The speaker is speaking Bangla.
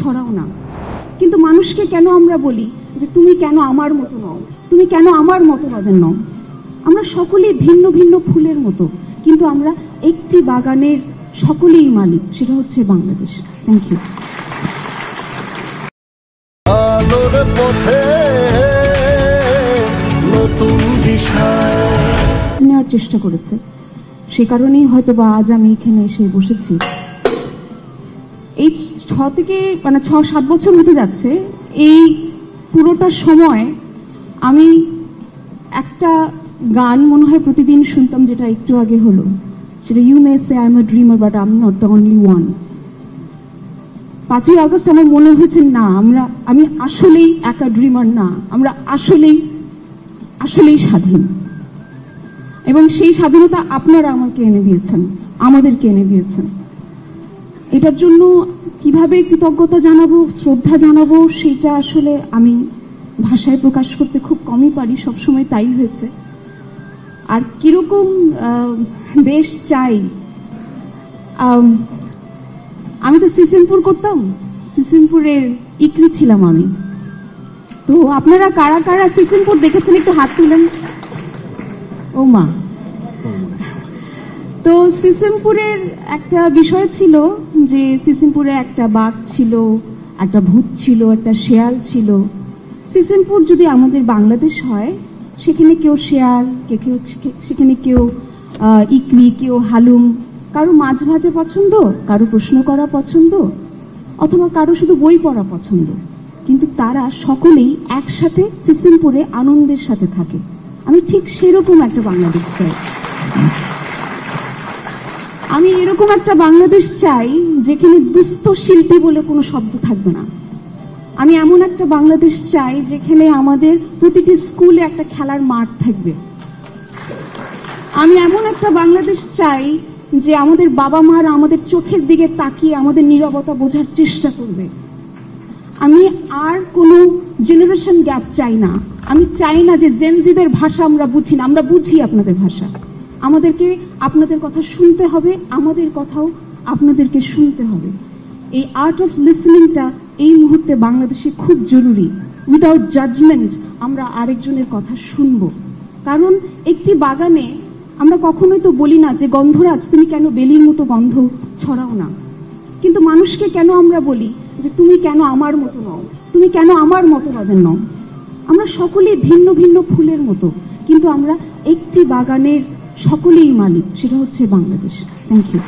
ছড়াও না, কিন্তু মানুষকে কেন আমরা বলি যে তুমি কেন আমার মতো নও, তুমি কেন আমার মতবাদের নও? আমরা সকলেই ভিন্ন ভিন্ন ফুলের মতো, কিন্তু আমরা একটি বাগানের সকলেই মালিক, সেটা হচ্ছে বাংলাদেশ। Thank you. আলোর পথে নতুন দিশা নেওয়ার চেষ্টা করেছে, সে কারণেই হয়তো বা আজ আমি এখানে এসে বসেছি। এই 6-7 বছর হতে যাচ্ছে, এই পুরোটা সময় আমি একটা গান মনে হয় প্রতিদিন শুনতাম, যেটা একটু আগে হলো, সেটা you may say I am a dreamer but I am not the only one. 5ই আগস্ট আমার মনে হয়েছে না, আমি আসলেই একা ড্রিমার না, আমরা আসলেই স্বাধীন, এবং সেই স্বাধীনতা আপনারা আমাকে এনে দিয়েছেন, আমাদেরকে এনে দিয়েছেন। এটার জন্য কিভাবে কৃতজ্ঞতা জানাবো, শ্রদ্ধা জানাবো, সেটা আসলে আমি ভাষায় প্রকাশ করতে খুব কমই পারি, সবসময় তাই হয়েছে। আর কিরকম দেশ চাই, আমি তো সিসিমপুর করতাম, সিসিমপুরের ইকরি ছিলাম আমি। তো আপনারা কারা কারা সিসিমপুর দেখেছেন একটু হাত তুলেন। ও মা। তো সিসিমপুরের একটা বিষয় ছিল যে সিসিমপুরে একটা বাঘ ছিল, একটা ভূত ছিল, একটা শেয়াল ছিল। সিসিমপুর যদি আমাদের বাংলাদেশ হয়, সেখানে কেউ শেয়াল, সেখানে কেউ ইকরি, কেউ হালুম, কারো মাছ ভাজা পছন্দ, কারো প্রশ্ন করা পছন্দ, অথবা কারো শুধু বই পড়া পছন্দ, কিন্তু তারা সকলেই একসাথে সিসিমপুরে আনন্দের সাথে থাকে। আমি ঠিক সেরকম একটা বাংলাদেশ চাই। আমি এরকম একটা বাংলাদেশ চাই যেখানে দুস্থ শিল্পী বলে কোনো শব্দ থাকবে না। আমি এমন একটা বাংলাদেশ চাই যেখানে আমাদের প্রতিটি স্কুলে একটা খেলার মাঠ থাকবে। আমি এমন একটা বাংলাদেশ চাই যে আমাদের বাবা মারা আমাদের চোখের দিকে তাকিয়ে আমাদের নীরবতা বোঝার চেষ্টা করবে। আমি আর কোনো জেনারেশন গ্যাপ চাই না। আমি চাই না যে জেনজিদের ভাষা আমরা বুঝি না, আমরা বুঝি আপনাদের ভাষা। আমাদেরকে আপনাদের কথা শুনতে হবে, আমাদের কথাও আপনাদেরকে শুনতে হবে। এই আর্ট অফ লিসনিংটা এই মুহূর্তে বাংলাদেশে খুব জরুরি। উইদাউট জাজমেন্ট আমরা আরেকজনের কথা শুনবো। কারণ একটি বাগানে আমরা কখনোই তো বলি না যে গন্ধরাজ তুমি কেন বেলির মতো গন্ধ ছড়াও না, কিন্তু মানুষকে কেন আমরা বলি যে তুমি কেন আমার মতো নও, তুমি কেন আমার মতবাদের নও? আমরা সকলেই ভিন্ন ভিন্ন ফুলের মতো, কিন্তু আমরা একটি বাগানের সকলেই মালিক, সেটা হচ্ছে বাংলাদেশ। Thank you.